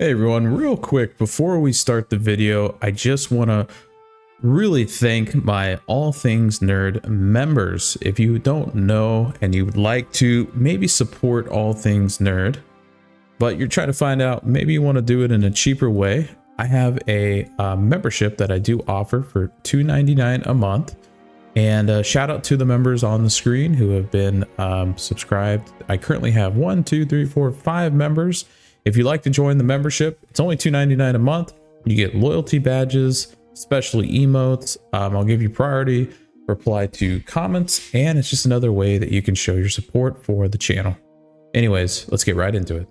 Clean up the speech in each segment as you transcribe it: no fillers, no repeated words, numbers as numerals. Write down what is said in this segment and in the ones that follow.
Hey everyone, real quick before we start the video, I just want to really thank my All Things Nerd members. If you don't know and you would like to maybe support All Things Nerd, but you're trying to find out maybe you want to do it in a cheaper way, I have a membership that I do offer for $2.99 a month. And shout out to the members on the screen who have been subscribed. I currently have 5 members. If you'd like to join the membership, it's only $2.99 a month. You get loyalty badges, especially emotes. I'll give you priority, reply to comments, and it's just another way that you can show your support for the channel. Anyways, let's get right into it.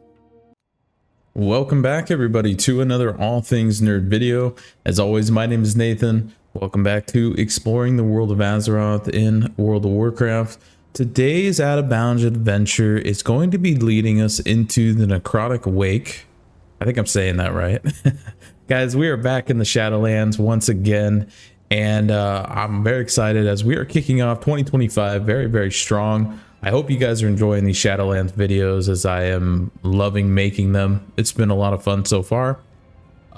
Welcome back, everybody, to another All Things Nerd video. As always, my name is Nathan. Welcome back to exploring the world of Azeroth in World of Warcraft. Today's Out of Bounds adventure is going to be leading us into the Necrotic Wake. I think I'm saying that right. Guys, we are back in the Shadowlands once again, and I'm very excited as we are kicking off 2025 very, very strong. I hope you guys are enjoying these Shadowlands videos as I am loving making them. It's been a lot of fun so far.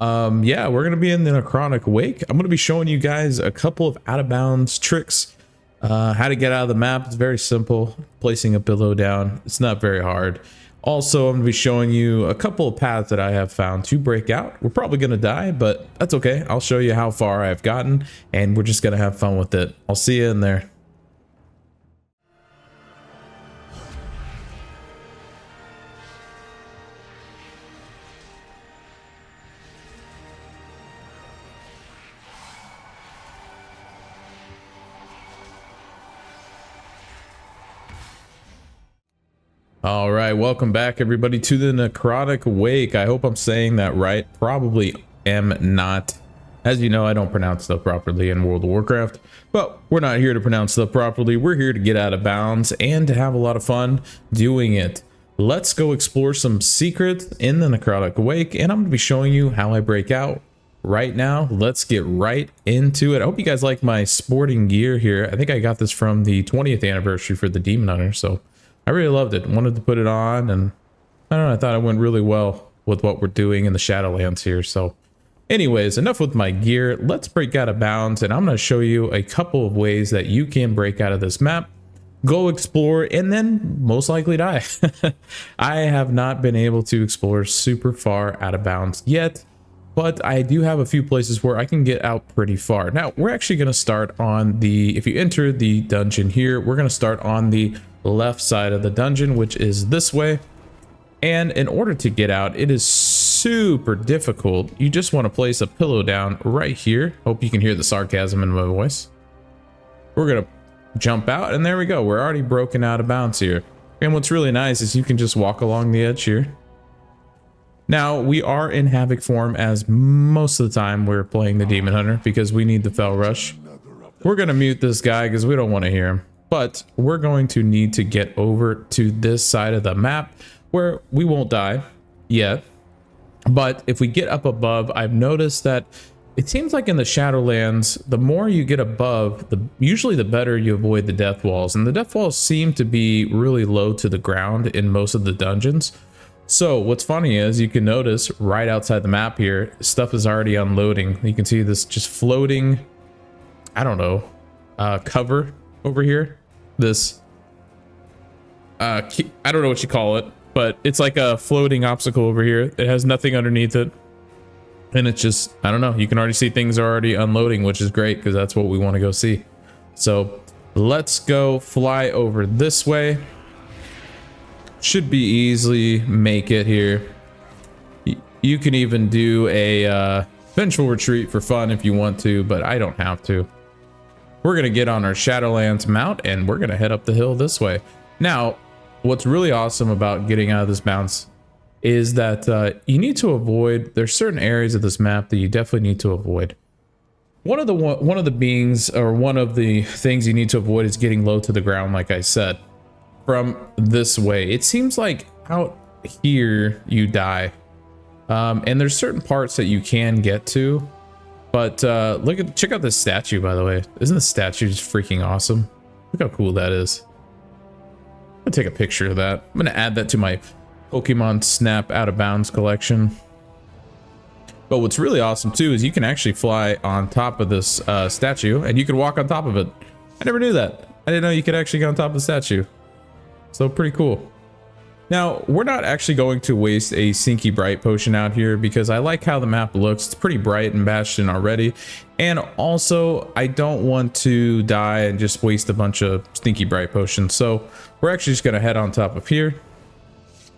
Yeah, we're going to be in the Necrotic Wake. I'm going to be showing you guys a couple of Out of Bounds tricks. How to get out of the map. It's very simple. Placing a pillow down, it's not very hard. Also, I'm going to be showing you a couple of paths that I have found to break out. We're probably going to die, but that's okay. I'll show you how far I've gotten, and we're just going to have fun with it. I'll see you in there. All right, welcome back everybody to the Necrotic Wake. I hope I'm saying that right. Probably am not. As you know, I don't pronounce stuff properly in World of Warcraft, but we're not here to pronounce stuff properly. We're here to get out of bounds and to have a lot of fun doing it. Let's go explore some secrets in the Necrotic Wake, and I'm going to be showing you how I break out right now. Let's get right into it. I hope you guys like my sporting gear here. I think I got this from the 20th anniversary for the Demon Hunter, so I really loved it. Wanted to put it on, and I don't know, I thought it went really well with what we're doing in the Shadowlands here. So anyways, enough with my gear. Let's break out of bounds, and I'm going to show you a couple of ways that you can break out of this map, go explore, and then most likely die. I have not been able to explore super far out of bounds yet, but I do have a few places where I can get out pretty far. Now, we're actually going to start on the, if you enter the dungeon here, we're going to start on the left side of the dungeon, which is this way. And in order to get out, it is super difficult. You just want to place a pillow down right here. Hope you can hear the sarcasm in my voice. We're going to jump out, and there we go. We're already broken out of bounds here. And what's really nice is you can just walk along the edge here. Now, we are in Havoc form, as most of the time we're playing the Demon Hunter because we need the Fel Rush. We're going to mute this guy because we don't want to hear him. But we're going to need to get over to this side of the map where we won't die yet. But if we get up above, I've noticed that it seems like in the Shadowlands, the more you get above, usually the better you avoid the death walls. And the death walls seem to be really low to the ground in most of the dungeons. So what's funny is you can notice right outside the map here, stuff is already unloading. You can see this just floating, I don't know, cover over here. This I don't know what you call it, but it's like a floating obstacle over here. It has nothing underneath it, and it's just, I don't know, you can already see things are already unloading, which is great because that's what we want to go see. So let's go fly over this way. Should be easily make it here. You can even do a vengeful retreat for fun if you want to, but I don't have to. We're going to get on our Shadowlands mount, and we're going to head up the hill this way. Now, what's really awesome about getting out of this bounce is that you need to avoid, there's certain areas of this map that you definitely need to avoid. One of the things you need to avoid is getting low to the ground, like I said, from this way. It seems like out here you die. And there's certain parts that you can get to. But check out this statue, by the way. Isn't the statue just freaking awesome? Look how cool that is. I'm gonna take a picture of that. I'm gonna add that to my Pokemon Snap Out of Bounds collection. But what's really awesome too is you can actually fly on top of this statue, and you can walk on top of it. I never knew that. I didn't know you could actually get on top of the statue. So pretty cool. Now, we're not actually going to waste a Stinky Bright potion out here because I like how the map looks. It's pretty bright in Bastion already. And also, I don't want to die and just waste a bunch of Stinky Bright potions. So we're actually just going to head on top of here.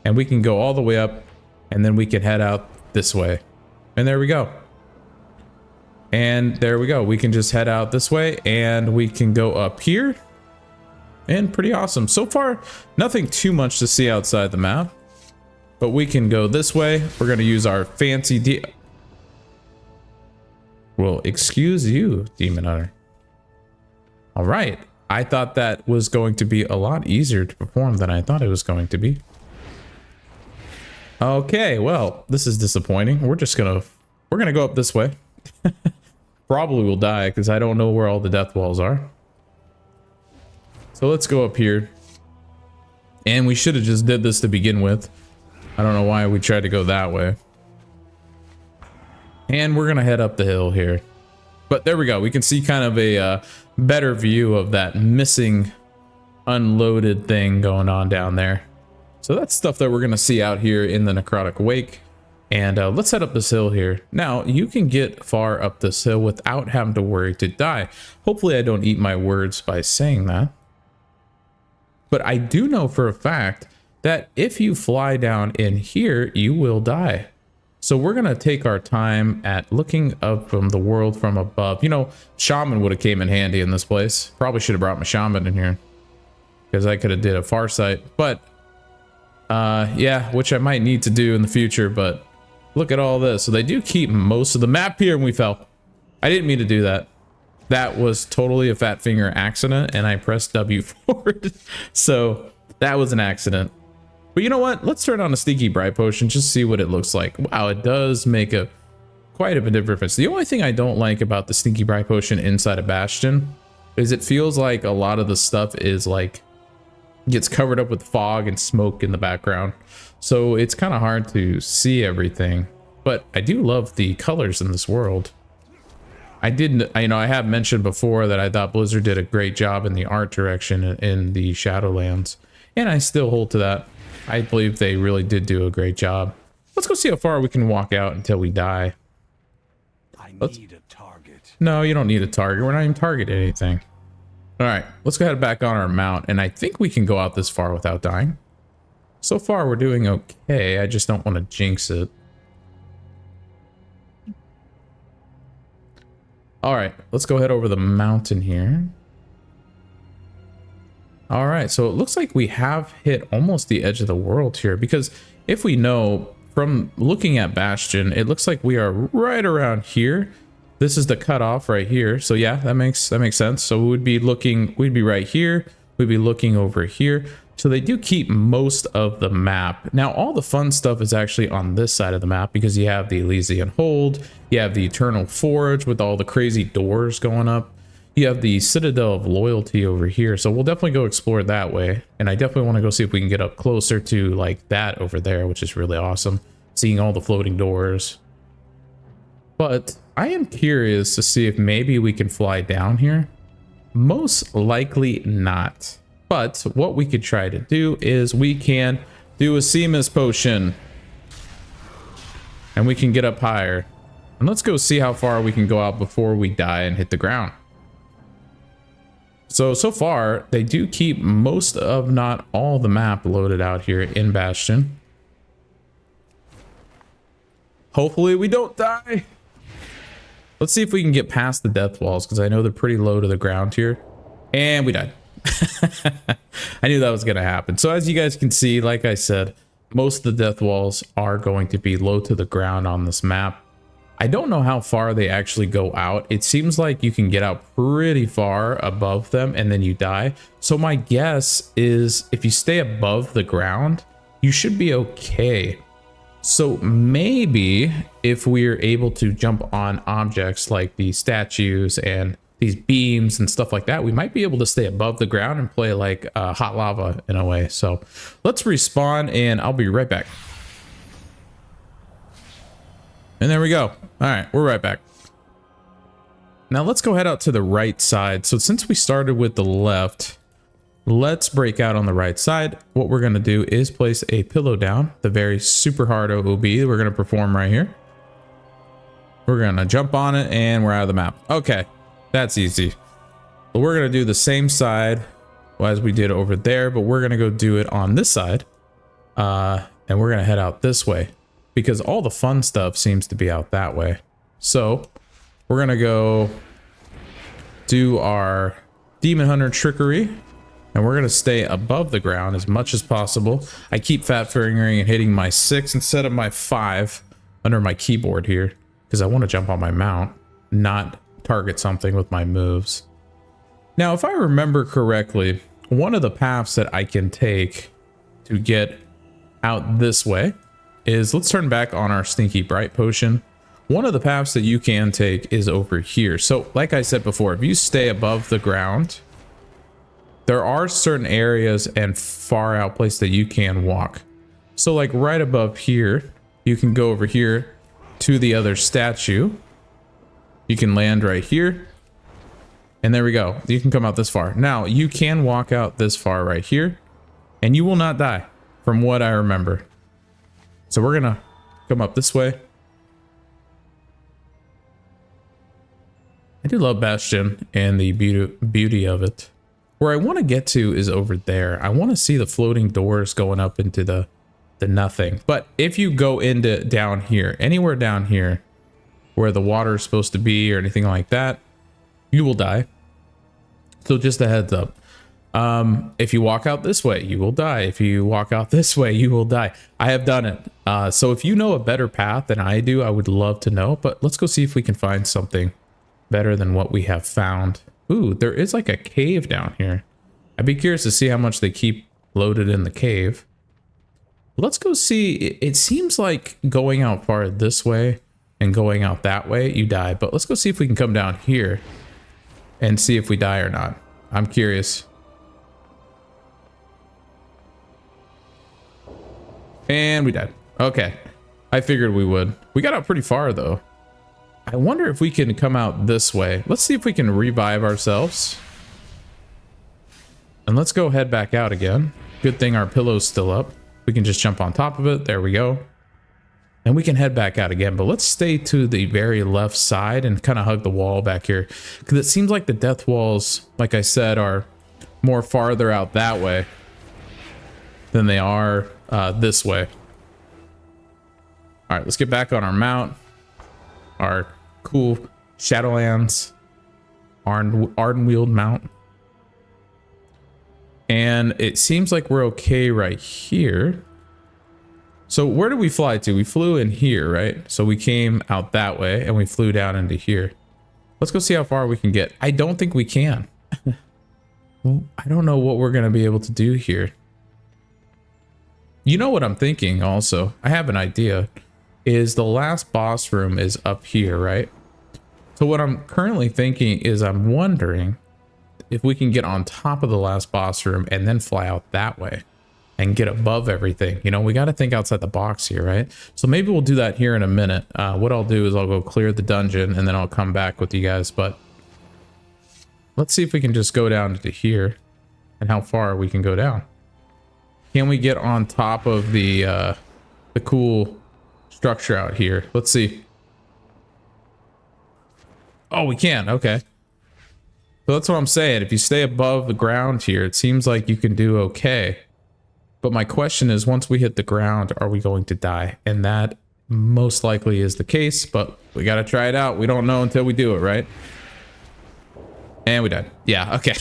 And we can go all the way up. And then we can head out this way. And there we go. And there we go. We can just head out this way. And we can go up here. And pretty awesome. So far, nothing too much to see outside the map. But we can go this way. We're going to use our fancy well, excuse you, Demon Hunter. All right. I thought that was going to be a lot easier to perform than I thought it was going to be. Okay, well, this is disappointing. We're gonna go up this way. Probably will die because I don't know where all the death walls are. So let's go up here. And we should have just did this to begin with. I don't know why we tried to go that way. And we're gonna head up the hill here. But there we go. We can see kind of a better view of that missing unloaded thing going on down there. So that's stuff that we're gonna see out here in the Necrotic Wake. And let's head up this hill here. Now, you can get far up this hill without having to worry to die. Hopefully I don't eat my words by saying that. But I do know for a fact that if you fly down in here, you will die. So we're going to take our time at looking up from the world from above. You know, Shaman would have came in handy in this place. Probably should have brought my Shaman in here, because I could have did a Farsight. But, yeah, which I might need to do in the future. But look at all this. So they do keep most of the map here, and we fell. I didn't mean to do that. That was totally a fat finger accident, and I pressed W for it. So that was an accident. But you know what? Let's turn on a Stinky Bright Potion, just see what it looks like. Wow, it does make quite a bit of difference. The only thing I don't like about the Stinky Bright Potion inside a Bastion is it feels like a lot of the stuff is like gets covered up with fog and smoke in the background. So it's kind of hard to see everything. But I do love the colors in this world. I have mentioned before that I thought Blizzard did a great job in the art direction in the Shadowlands, and I still hold to that. I believe they really did do a great job. Let's go see how far we can walk out until we die. I need a target. No, you don't need a target. We're not even targeting anything. All right, let's go ahead back on our mount, and I think we can go out this far without dying. So far, we're doing okay. I just don't want to jinx it. All right, let's go head over the mountain here. All right, so it looks like we have hit almost the edge of the world here, because if we know from looking at Bastion, it looks like we are right around here. This is the cutoff right here. So yeah, that makes sense. So we'd be right here. We'd be looking over here. So they do keep most of the map. Now, all the fun stuff is actually on this side of the map, because you have the Elysian Hold, you have the Eternal Forge with all the crazy doors going up. You have the Citadel of Loyalty over here. So we'll definitely go explore that way. And I definitely want to go see if we can get up closer to like that over there, which is really awesome. Seeing all the floating doors. But I am curious to see if maybe we can fly down here. Most likely not. But what we could try to do is we can do a Seamus potion. And we can get up higher. And let's go see how far we can go out before we die and hit the ground. So far, they do keep most of, not all, the map loaded out here in Bastion. Hopefully we don't die. Let's see if we can get past the death walls, because I know they're pretty low to the ground here. And we died. I knew that was going to happen. So as you guys can see, like I said, most of the death walls are going to be low to the ground on this map. I don't know how far they actually go out. It seems like you can get out pretty far above them and then you die. So my guess is if you stay above the ground, you should be okay. So maybe if we're able to jump on objects like these statues and these beams and stuff like that, we might be able to stay above the ground and play like hot lava in a way. So let's respawn and I'll be right back. And there we go. All right, we're right back. Now let's go head out to the right side. So since we started with the left, let's break out on the right side. What we're going to do is place a pillow down, the very super hard OOB we're going to perform right here. We're going to jump on it and we're out of the map. Okay, that's easy. But we're going to do the same side as we did over there, but we're going to go do it on this side. And we're going to head out this way because all the fun stuff seems to be out that way. So we're going to go do our Demon Hunter trickery. And we're going to stay above the ground as much as possible. I keep fat fingering and hitting my 6 instead of my 5 under my keyboard here. Because I want to jump on my mount, not target something with my moves. Now, if I remember correctly, one of the paths that I can take to get out this way is, let's turn back on our Stinky Bright Potion. One of the paths that you can take is over here. So, like I said before, if you stay above the ground, there are certain areas and far out places that you can walk. So like right above here, you can go over here to the other statue. You can land right here. And there we go. You can come out this far. Now you can walk out this far right here and you will not die from what I remember. So we're going to come up this way. I do love Bastion and the beauty of it. Where I want to get to is over there. I want to see the floating doors going up into the nothing. But if you go into down here, anywhere down here where the water is supposed to be or anything like that, you will die. So just a heads up. If you walk out this way, you will die. If you walk out this way, you will die. I have done it. So if you know a better path than I do, I would love to know. But let's go see if we can find something better than what we have found. Ooh, there is like a cave down here. I'd be curious to see how much they keep loaded in the cave. Let's go see. It seems like going out far this way and going out that way, you die. But let's go see if we can come down here and see if we die or not. I'm curious. And we died. Okay. I figured we would. We got out pretty far though. I wonder if we can come out this way. Let's see if we can revive ourselves. And let's go head back out again. Good thing our pillow's still up. We can just jump on top of it. There we go. And we can head back out again. But let's stay to the very left side and kind of hug the wall back here. Because it seems like the death walls, like I said, are more farther out that way than they are this way. All right, let's get back on our mount. Our cool Shadowlands Ardenweald mount. And it seems like we're okay right here. So where did we fly to? We flew in here, right? So we came out that way and we flew down into here. Let's go see how far we can get. I don't think we can. I don't know what we're going to be able to do here. You know what I'm thinking also? I have an idea. Is the last boss room is up here, right? So what I'm currently thinking is I'm wondering if we can get on top of the last boss room and then fly out that way and get above everything. You know, we got to think outside the box here, right? So maybe we'll do that here in a minute. What I'll do is I'll go clear the dungeon and then I'll come back with you guys. But let's see if we can just go down to here and how far we can go down. Can we get on top of the cool structure out here? Let's see. Oh, we can. Okay. So that's what I'm saying. If you stay above the ground here, it seems like you can do okay. But my question is, once we hit the ground, are we going to die? And that most likely is the case, but we got to try it out. We don't know until we do it, right? And we died. Yeah, okay.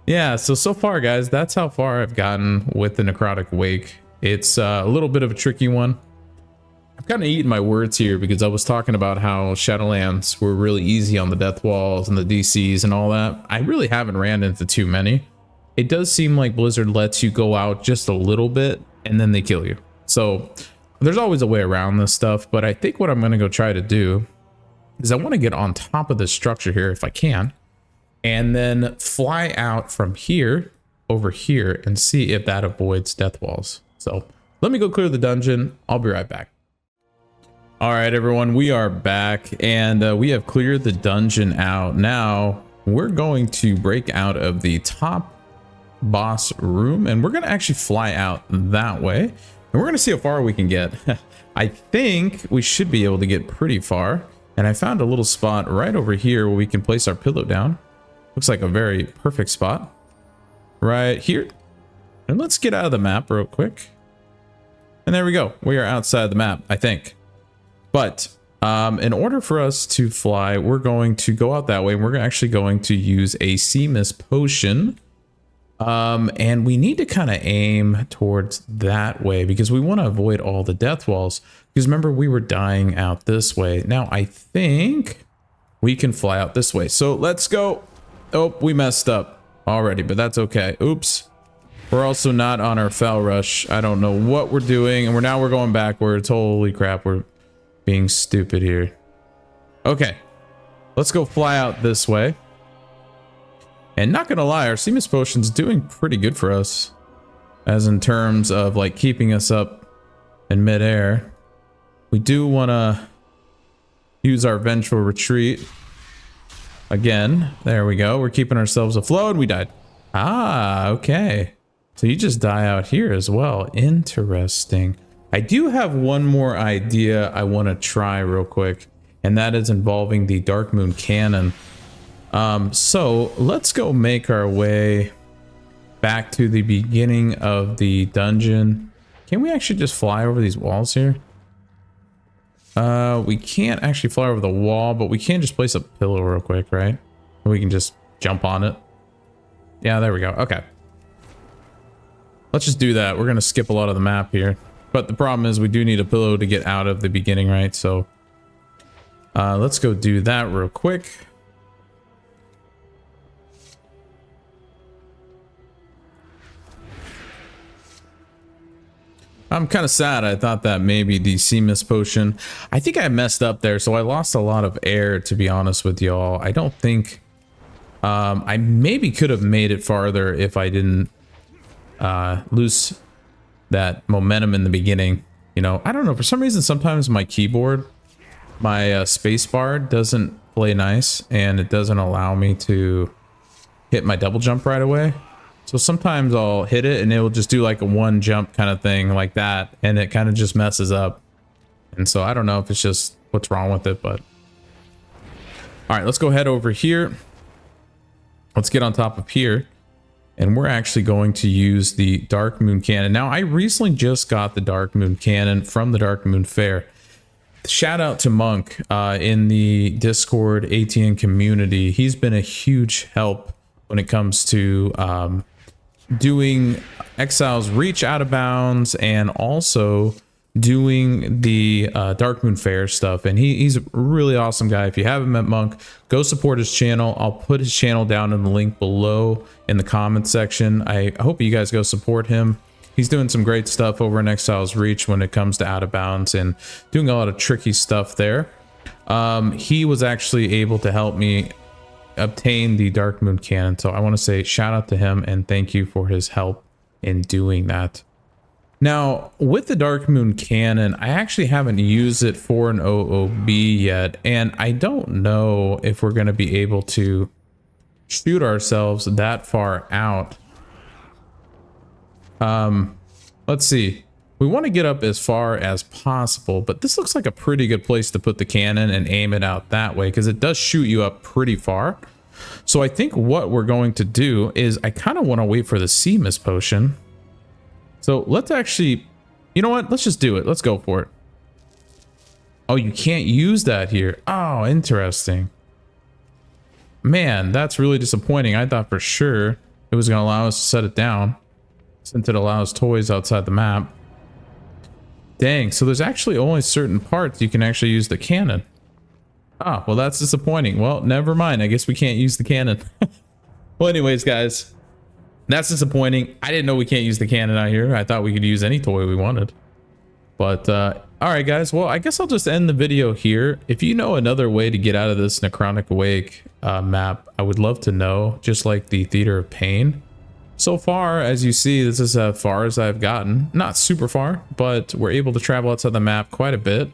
Yeah, so far, guys, that's how far I've gotten with the Necrotic Wake. It's a little bit of a tricky one. I'm kind of eating my words here because I was talking about how Shadowlands were really easy on the death walls and the DCs and all that. I really haven't ran into too many. It does seem like Blizzard lets you go out just a little bit and then they kill you. So there's always a way around this stuff, but I think what I'm going to go try to do is I want to get on top of this structure here if I can, and then fly out from here over here and see if that avoids death walls. So let me go clear the dungeon. I'll be right back. All right, everyone, we are back and we have cleared the dungeon out. Now we're going to break out of the top boss room and we're going to actually fly out that way. And we're going to see how far we can get. I think we should be able to get pretty far. And I found a little spot right over here where we can place our pillow down. Looks like a very perfect spot right here. And let's get out of the map real quick. And there we go. We are outside the map, I think. But in order for us to fly, we're going to go out that way. We're actually going to use a sea mist potion. And we need to kind of aim towards that way because we want to avoid all the death walls. Because remember, we were dying out this way. Now, I think we can fly out this way. So let's go. Oh, we messed up already, but that's okay. Oops. We're also not on our foul rush. I don't know what we're doing. And we're going backwards. Holy crap. We're being stupid here. Okay, let's go fly out this way. And not gonna lie, our sea mist potion's doing pretty good for us, as in terms of like keeping us up in midair. We do want to use our vengeful retreat again. There we go. We're keeping ourselves afloat. We died. Ah, okay. So you just die out here as well. Interesting. I do have one more idea I want to try real quick, and that is involving the Dark Moon Cannon. So let's go make our way back to the beginning of the dungeon. Can we actually just fly over these walls here? We can't actually fly over the wall, but we can just place a pillow real quick, right? We can just jump on it. Yeah, there we go. Okay. Let's just do that. We're going to skip a lot of the map here. But the problem is we do need a pillow to get out of the beginning, right? So let's go do that real quick. I'm kind of sad. I thought that maybe the sea mist potion, I think I messed up there. So I lost a lot of air, to be honest with y'all. I don't think I maybe could have made it farther if I didn't lose that momentum in the beginning. You know, I don't know, for some reason sometimes my keyboard, my space bar doesn't play nice and it doesn't allow me to hit my double jump right away. So sometimes I'll hit it and it will just do like a one jump kind of thing like that, and it kind of just messes up. And so I don't know if it's just what's wrong with it, but all right, let's go head over here. Let's get on top of here. And we're actually going to use the Dark Moon Cannon. Now, I recently just got the Dark Moon Cannon from the Dark Moon Fair. Shout out to Monk in the Discord ATN community. He's been a huge help when it comes to doing Exile's Reach out of bounds and also doing the Dark Moon Fair stuff. And he's a really awesome guy. If you haven't met Monk, go support his channel. I'll put his channel down in the link below in the comments section. I hope you guys go support him. He's doing some great stuff over in Exile's Reach when it comes to out of bounds and doing a lot of tricky stuff there. He was actually able to help me obtain the Dark Moon Cannon. So I want to say shout out to him and thank you for his help in doing that. Now, with the Dark Moon Cannon, I actually haven't used it for an OOB yet, and I don't know if we're going to be able to shoot ourselves that far out. Let's see. We want to get up as far as possible, but this looks like a pretty good place to put the cannon and aim it out that way, because it does shoot you up pretty far. So I think what we're going to do is I kind of want to wait for the sea mist potion. So let's actually, you know what? Let's just do it. Let's go for it. Oh, you can't use that here. Oh, interesting. Man, that's really disappointing. I thought for sure it was going to allow us to set it down since it allows toys outside the map. Dang, so there's actually only certain parts you can actually use the cannon. Ah, well, that's disappointing. Well, never mind. I guess we can't use the cannon. Well, anyways, guys. That's disappointing. I didn't know we can't use the cannon out here. I thought we could use any toy we wanted. But, all right, guys. Well, I guess I'll just end the video here. If you know another way to get out of this Necrotic Wake map, I would love to know, just like the Theater of Pain. So far, as you see, this is as far as I've gotten. Not super far, but we're able to travel outside the map quite a bit.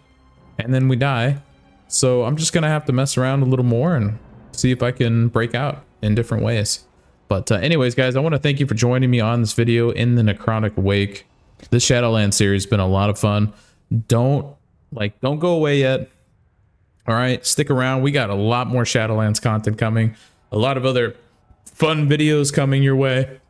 and then we die. So I'm just gonna have to mess around a little more and see if I can break out in different ways. But anyways, guys, I want to thank you for joining me on this video in the Necrotic Wake. This Shadowland series has been a lot of fun. Don't go away yet. All right, stick around. We got a lot more Shadowlands content coming. A lot of other fun videos coming your way.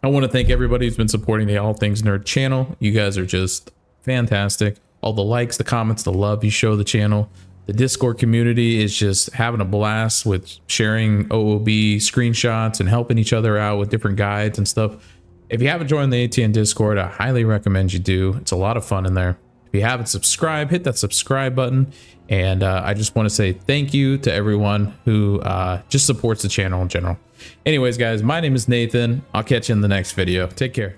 I want to thank everybody who's been supporting the All Things Nerd channel. You guys are just fantastic. All the likes, the comments, the love you show the channel. The Discord community is just having a blast with sharing OOB screenshots and helping each other out with different guides and stuff. If you haven't joined the ATN Discord, I highly recommend you do. It's a lot of fun in there. If you haven't subscribed, hit that subscribe button. And I just want to say thank you to everyone who just supports the channel in general. Anyways, guys, my name is Nathan. I'll catch you in the next video. Take care.